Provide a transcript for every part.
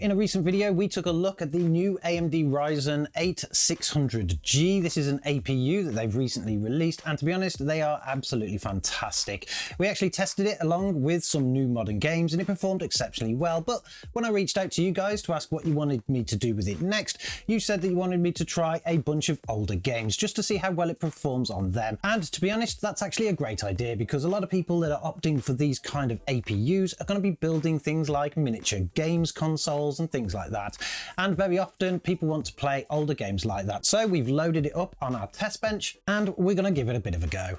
In a recent video, we took a look at the new AMD Ryzen 8 600G. This is an APU that they've recently released, and to be honest, they are absolutely fantastic. We actually tested it along with some new modern games, and it performed exceptionally well. But when I reached out to you guys to ask what you wanted me to do with it next, you said that you wanted me to try a bunch of older games just to see how well it performs on them. And to be honest, that's actually a great idea, because a lot of people that are opting for these kind of APUs are going to be building things like miniature games consoles and things like that, and very often people want to play older games like that. So we've loaded it up on our test bench and we're going to give it a bit of a go.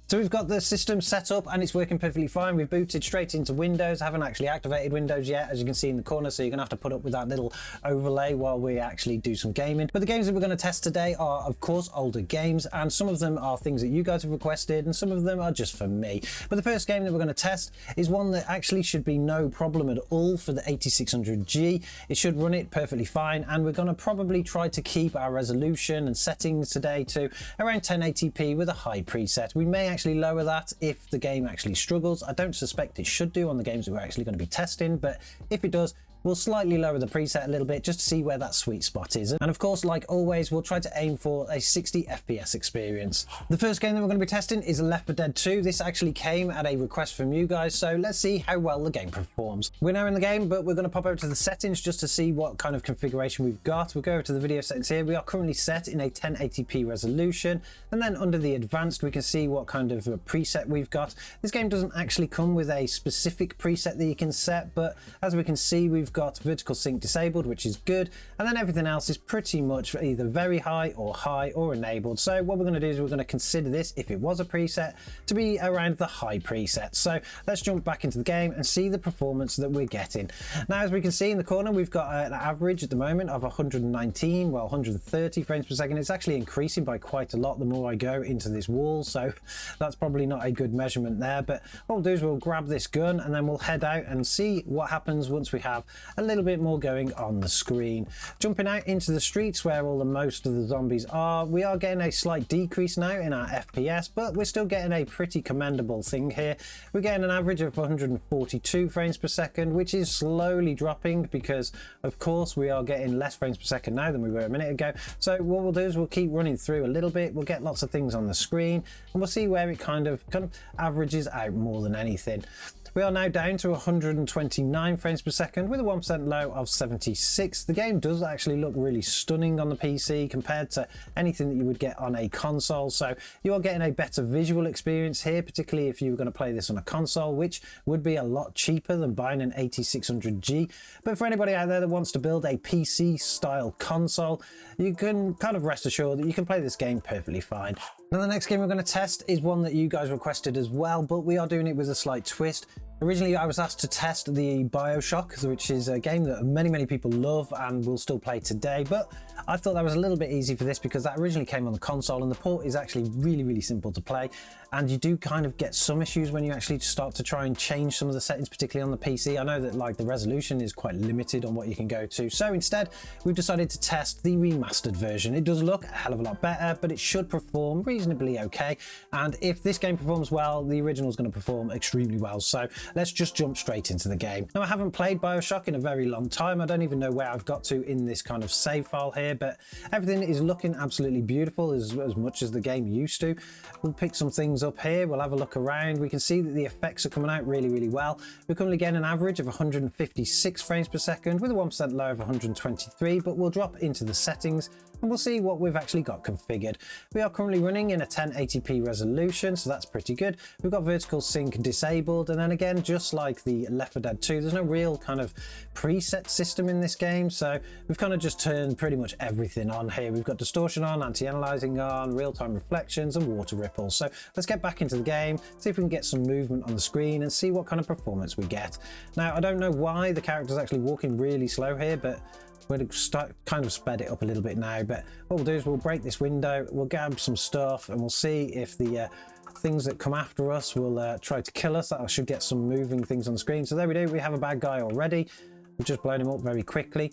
So we've got the system set up and it's working perfectly fine. We've booted straight into Windows. I haven't actually activated Windows yet, as you can see in the corner, so you're gonna have to put up with that little overlay while we actually do some gaming. But the games that we're gonna test today are, of course, older games, and some of them are things that you guys have requested and some of them are just for me. But the first game that we're gonna test is one that actually should be no problem at all for the 8600G. It should run it perfectly fine, and we're gonna probably try to keep our resolution and settings today to around 1080p with a high preset. We may actually lower that if the game actually struggles. I don't suspect it should do on the games that we're actually going to be testing, but if it does, we'll slightly lower the preset a little bit just to see where that sweet spot is. And of course, like always, we'll try to aim for a 60 FPS experience. The first game that we're going to be testing is Left 4 Dead 2. This actually came at a request from you guys, so let's see how well the game performs. We're now in the game, but we're going to pop over to the settings just to see what kind of configuration we've got. We'll go over to the video settings here. We are currently set in a 1080p resolution, and then under the advanced, we can see what kind of a preset we've got. This game doesn't actually come with a specific preset that you can set, but as we can see, we've got vertical sync disabled, which is good, and then everything else is pretty much either very high or enabled. So what we're going to do is we're going to consider this, if it was a preset, to be around the high preset. So let's jump back into the game and see the performance that we're getting. Now, as we can see in the corner, we've got an average at the moment of 119, well, 130 frames per second. It's actually increasing by quite a lot the more I go into this wall, so that's probably not a good measurement there. But what we'll do is we'll grab this gun and then we'll head out and see what happens once we have a little bit more going on the screen. Jumping out into the streets where all the most of the zombies are, we are getting a slight decrease now in our FPS, but we're still getting a pretty commendable thing here. We're getting an average of 142 frames per second, which is slowly dropping because, of course, we are getting less frames per second now than we were a minute ago. So what we'll do is we'll keep running through a little bit. We'll get lots of things on the screen and we'll see where it kind of averages out more than anything. We are now down to 129 frames per second with a 1% low of 76. The game does actually look really stunning on the PC compared to anything that you would get on a console. So you are getting a better visual experience here, particularly if you were going to play this on a console, which would be a lot cheaper than buying an 8600G. But for anybody out there that wants to build a PC style console, you can kind of rest assured that you can play this game perfectly fine. Now, the next game we're going to test is one that you guys requested as well, but we are doing it with a slight twist. Originally, I was asked to test the BioShock, which is a game that many people love and will still play today, but I thought that was a little bit easy for this because that originally came on the console and the port is actually really simple to play, and you do kind of get some issues when you actually start to try and change some of the settings, particularly on the PC. I know that like the resolution is quite limited on what you can go to, so instead we've decided to test the remastered version. It does look a hell of a lot better, but it should perform reasonably okay, and if this game performs well, the original is going to perform extremely well. So let's just jump straight into the game. Now, I haven't played BioShock in a very long time. I don't even know where I've got to in this kind of save file here, but everything is looking absolutely beautiful as much as the game used to. We'll pick some things up here. We'll have a look around. We can see that the effects are coming out really well. We're currently getting an average of 156 frames per second with a 1% low of 123, but we'll drop into the settings and we'll see what we've actually got configured. We are currently running in a 1080p resolution, so that's pretty good. We've got vertical sync disabled, and then again, just like the Left 4 Dead 2, there's no real kind of preset system in this game, so we've kind of just turned pretty much everything on here. We've got distortion on, anti-aliasing on, real-time reflections and water ripples. So let's get back into the game, see if we can get some movement on the screen and see what kind of performance we get. Now, I don't know why the character's actually walking really slow here, but we're going to kind of sped it up a little bit now. But what we'll do is we'll break this window, we'll grab some stuff, and we'll see if the things that come after us will try to kill us. That should get some moving things on the screen. So there we do, we have a bad guy already. We've just blown him up very quickly.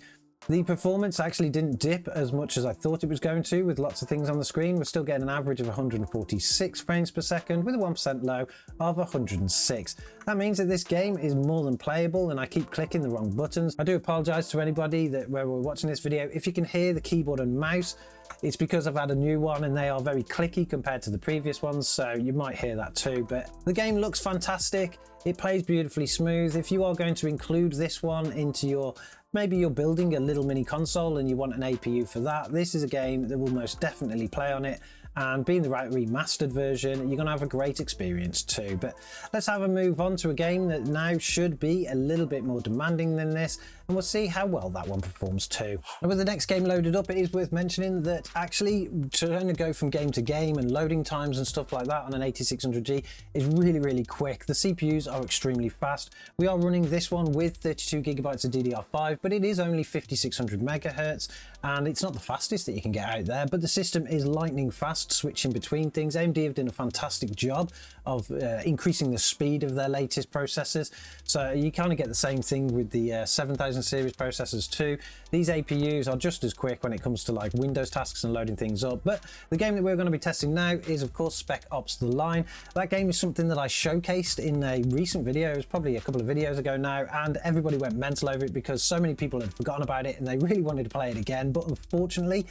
The performance actually didn't dip as much as I thought it was going to with lots of things on the screen. We're still getting an average of 146 frames per second with a 1% low of 106. That means that this game is more than playable and I keep clicking the wrong buttons. I do apologize to anybody that where we're watching this video. If you can hear the keyboard and mouse, it's because I've had a new one and they are very clicky compared to the previous ones, so you might hear that too. But the game looks fantastic. It plays beautifully smooth. If you are going to include this one into your, maybe you're building a little mini console and you want an APU for that, this is a game that will most definitely play on it. And being the right remastered version, you're going to have a great experience too. But let's have a move on to a game that now should be a little bit more demanding than this, and we'll see how well that one performs too. And with the next game loaded up, it is worth mentioning that actually trying to go from game to game and loading times and stuff like that on an 8600G is really quick. The CPUs are extremely fast. We are running this one with 32 gigabytes of DDR5, but it is only 5600 megahertz, and it's not the fastest that you can get out there, but the system is lightning fast switching between things. AMD have done a fantastic job of increasing the speed of their latest processors, so you kind of get the same thing with the 7000 series processors too. These APUs are just as quick when it comes to like Windows tasks and loading things up. But the game that we're going to be testing now is of course Spec Ops: The Line. That game is something that I showcased in a recent video. It was probably a couple of videos ago now, and everybody went mental over it because so many people had forgotten about it and they really wanted to play it again. But unfortunately,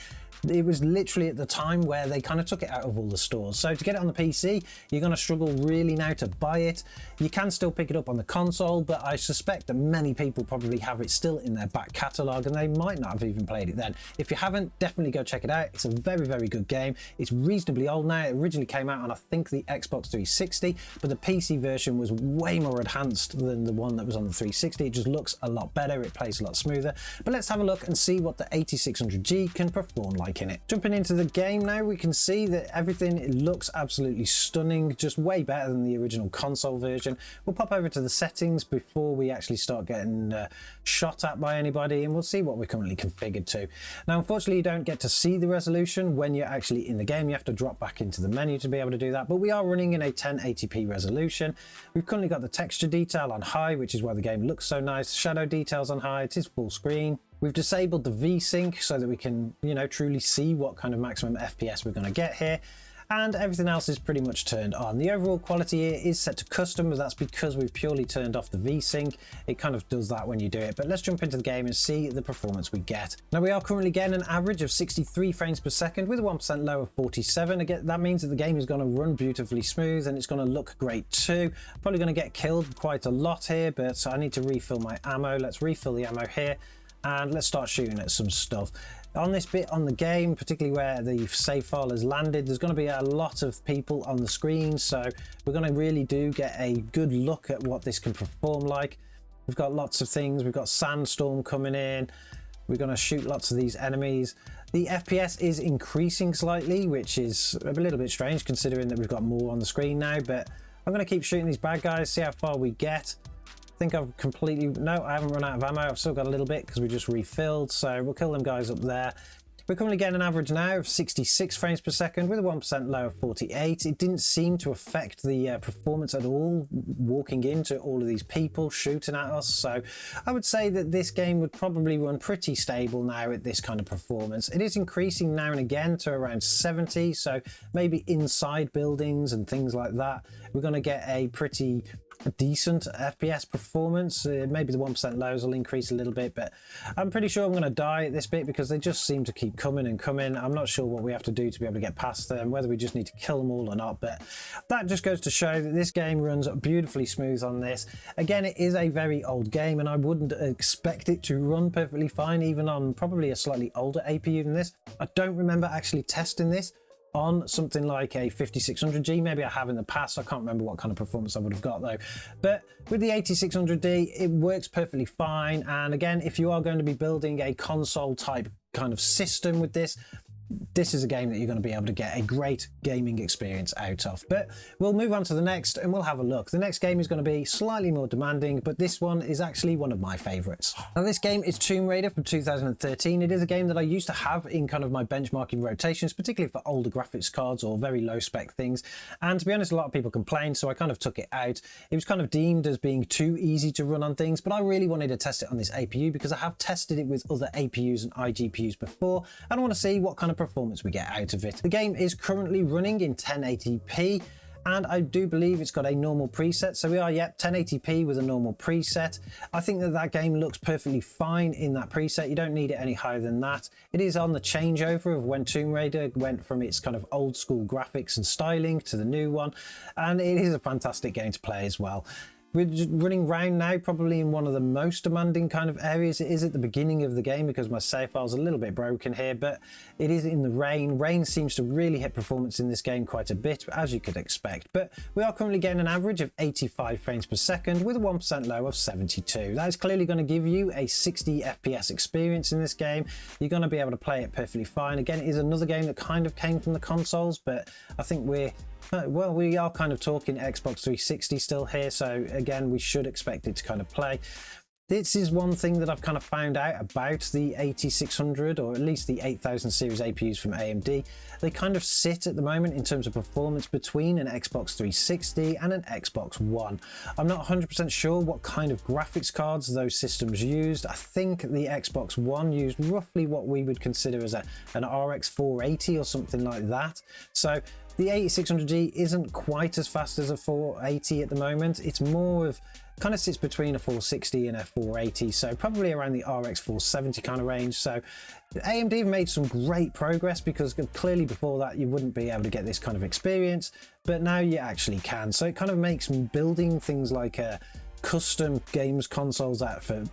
it was literally at the time where they kind of took it out of all the stores. So to get it on the PC, you're going to struggle really now to buy it. You can still pick it up on the console, but I suspect that many people probably have it still in their back catalogue and they might not have even played it then. If you haven't, definitely go check it out. It's a very good game. It's reasonably old now. It originally came out on I think the Xbox 360, but the PC version was way more enhanced than the one that was on the 360. It just looks a lot better. It plays a lot smoother. But let's have a look and see what the 8600G can perform like in it. Jumping into the game now, we can see that everything looks absolutely stunning, just way better than the original console version. We'll pop over to the settings before we actually start getting shot at by anybody, and we'll see what we're currently configured to. Now unfortunately you don't get to see the resolution when you're actually in the game. You have to drop back into the menu to be able to do that, but we are running in a 1080p resolution. We've currently got the texture detail on high, which is why the game looks so nice. Shadow details on high. It is full screen. We've disabled the VSync so that we can, truly see what kind of maximum FPS we're going to get here. And everything else is pretty much turned on. The overall quality here is set to custom, but that's because we've purely turned off the VSync. It kind of does that when you do it. But let's jump into the game and see the performance we get. Now we are currently getting an average of 63 frames per second with a 1% low of 47. Again, that means that the game is going to run beautifully smooth and it's going to look great too. I'm probably going to get killed quite a lot here, but I need to refill my ammo. Let's refill the ammo here. And let's start shooting at some stuff. On this bit on the game, particularly where the save file has landed, there's going to be a lot of people on the screen, so we're going to really do get a good look at what this can perform like. We've got lots of things. We've got sandstorm coming in. We're going to shoot lots of these enemies. The FPS is increasing slightly, which is a little bit strange considering that we've got more on the screen now, but I'm going to keep shooting these bad guys, see how far we get. I think I've completely, no, I haven't run out of ammo. I've still got a little bit because we just refilled, so we'll kill them guys up there. We're currently getting an average now of 66 frames per second with a 1% low of 48. It didn't seem to affect the performance at all, walking into all of these people shooting at us. So I would say that this game would probably run pretty stable now at this kind of performance. It is increasing now and again to around 70, so maybe inside buildings and things like that, we're going to get a pretty decent FPS performance. Maybe the 1% lows will increase a little bit, but I'm pretty sure I'm going to die at this bit because they just seem to keep coming and coming. I'm not sure what we have to do to be able to get past them, whether we just need to kill them all or not, but that just goes to show that this game runs beautifully smooth on this. Again, it is a very old game and I wouldn't expect it to run perfectly fine even on probably a slightly older APU than this. I don't remember actually testing this on something like a 5600G. Maybe I have in the past. I can't remember what kind of performance I would have got though. But with the 8600D, it works perfectly fine. And again, if you are going to be building a console type kind of system with this, this is a game that you're going to be able to get a great gaming experience out of. But we'll move on to the next and we'll have a look. The next game is going to be slightly more demanding, but this one is actually one of my favorites. Now this game is Tomb Raider from 2013. It is a game that I used to have in kind of my benchmarking rotations, particularly for older graphics cards or very low spec things. And to be honest, a lot of people complained, so I kind of took it out. It was kind of deemed as being too easy to run on things, but I really wanted to test it on this APU because I have tested it with other APUs and iGPUs before, and I want to see what kind of performance we get out of it. The game is currently running in 1080p, and I do believe it's got a normal preset. So we are, yep, 1080p with a normal preset. I think that that game looks perfectly fine in that preset. You don't need it any higher than that. It is on the changeover of when Tomb Raider went from its kind of old school graphics and styling to the new one, and it is a fantastic game to play as well. We're just running round now, probably in one of the most demanding kind of areas. It is at the beginning of the game because my save file's a little bit broken here, but it is in the rain. Rain seems to really hit performance in this game quite a bit, as you could expect. But we are currently getting an average of 85 frames per second with a 1% low of 72. That is clearly going to give you a 60 FPS experience in this game. You're going to be able to play it perfectly fine. Again, it is another game that kind of came from the consoles, but I think well, we are kind of talking Xbox 360 still here, so again, we should expect it to kind of play. This is one thing that I've kind of found out about the 8600, or at least the 8000 series APUs from AMD. They kind of sit at the moment in terms of performance between an Xbox 360 and an Xbox One. I'm not 100% sure what kind of graphics cards those systems used. I think the Xbox One used roughly what we would consider as an RX 480 or something like that. So the 8600G isn't quite as fast as a 480 at the moment. It's more of, kind of sits between a 460 and a 480, so probably around the RX 470 kind of range. So AMD have made some great progress, because clearly before that you wouldn't be able to get this kind of experience, but now you actually can. So it kind of makes building things like custom games consoles out of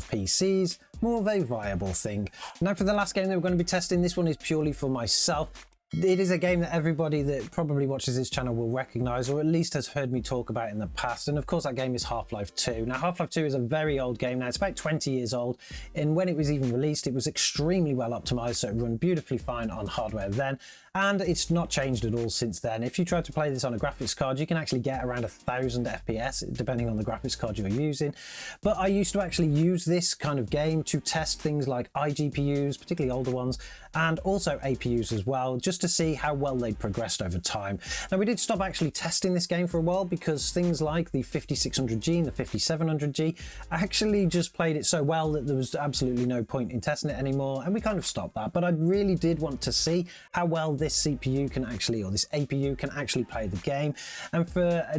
PCs more of a viable thing. Now for the last game that we're going to be testing, this one is purely for myself. It is a game that everybody that probably watches this channel will recognize, or at least has heard me talk about in the past, and of course that game is Half-Life 2. Now Half-Life 2 is a very old game now. It's about 20 years old, and when it was even released it was extremely well optimized, so it ran beautifully fine on hardware then, and it's not changed at all since then. If you try to play this on a graphics card, you can actually get around 1000 FPS depending on the graphics card you're using. But I used to actually use this kind of game to test things like iGPUs, particularly older ones, and also APUs as well, just to see how well they progressed over time. Now we did stop actually testing this game for a while, because things like the 5600G and the 5700G actually just played it so well that there was absolutely no point in testing it anymore, and we kind of stopped that. But I really did want to see how well this CPU can actually, or this APU can actually play the game. And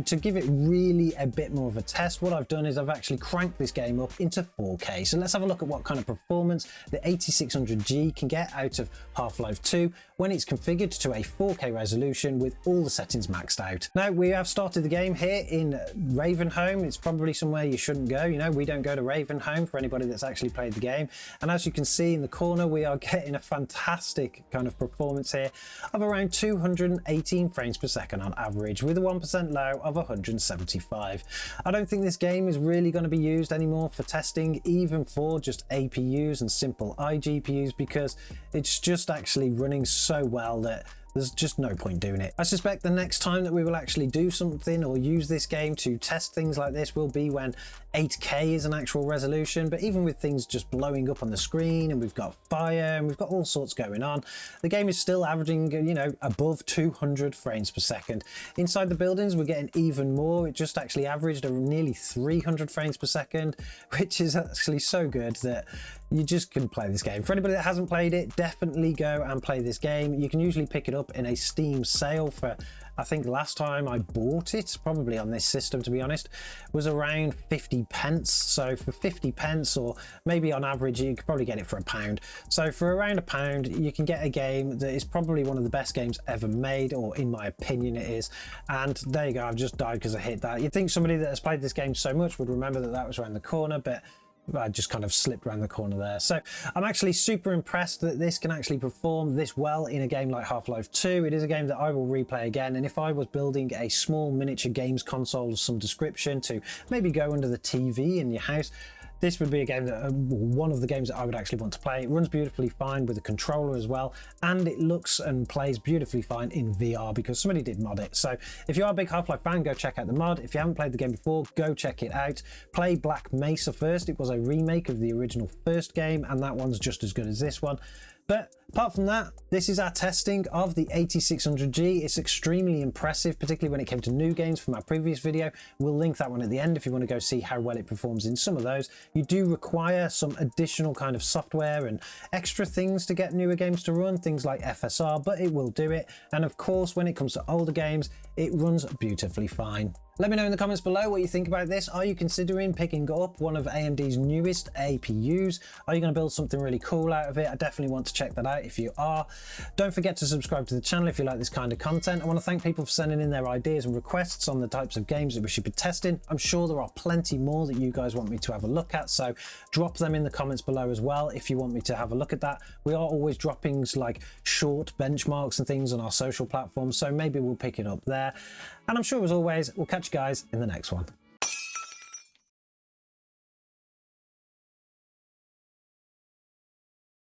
to give it really a bit more of a test, what I've done is I've actually cranked this game up into 4K. So let's have a look at what kind of performance the 8600G can get out of Half-Life 2 when it's configured to a 4K resolution with all the settings maxed out. Now we have started the game here in Ravenholm. It's probably somewhere you shouldn't go. You know, we don't go to Ravenholm, for anybody that's actually played the game. And as you can see in the corner, we are getting a fantastic kind of performance here of around 218 frames per second on average, with a 1% low of 175. I don't think this game is really going to be used anymore for testing, even for just APUs and simple iGPUs, because it's just actually running so well that there's just no point doing it. I suspect the next time that we will actually do something or use this game to test things like this will be when 8K is an actual resolution. But even with things just blowing up on the screen, and we've got fire and we've got all sorts going on, the game is still averaging, you know, above 200 frames per second. Inside the buildings we're getting even more. It just actually averaged nearly 300 frames per second, which is actually so good that you just can play this game. For anybody that hasn't played it, definitely go and play this game. You can usually pick it up in a Steam sale for, I think last time I bought it, probably on this system to be honest, was around 50 pence. So for 50 pence, or maybe on average you could probably get it for £1. So for around £1 you can get a game that is probably one of the best games ever made, or in my opinion it is. And there you go, I've just died because I hit that. You'd think somebody that has played this game so much would remember that that was around the corner, but I just kind of slipped around the corner there. So I'm actually super impressed that this can actually perform this well in a game like Half-Life 2. It is a game that I will replay again, and if I was building a small miniature games console of some description to maybe go under the TV in your house, this would be a game that one of the games that I would actually want to play. It runs beautifully fine with a controller as well, and it looks and plays beautifully fine in VR because somebody did mod it. So if you are a big Half-Life fan, go check out the mod. If you haven't played the game before, go check it out. Play Black Mesa first. It was a remake of the original first game, and that one's just as good as this one. But apart from that, this is our testing of the 8600G. It's extremely impressive, particularly when it came to new games from our previous video. We'll link that one at the end if you want to go see how well it performs in some of those. You do require some additional kind of software and extra things to get newer games to run, things like FSR, but it will do it. And of course, when it comes to older games, it runs beautifully fine. Let me know in the comments below what you think about this. Are you considering picking up one of AMD's newest APUs? Are you going to build something really cool out of it? I definitely want to check that out if you are. Don't forget to subscribe to the channel if you like this kind of content. I want to thank people for sending in their ideas and requests on the types of games that we should be testing. I'm sure there are plenty more that you guys want me to have a look at, so drop them in the comments below as well if you want me to have a look at that. We are always dropping like short benchmarks and things on our social platforms, so maybe we'll pick it up there. And I'm sure as always, we'll catch you guys in the next one.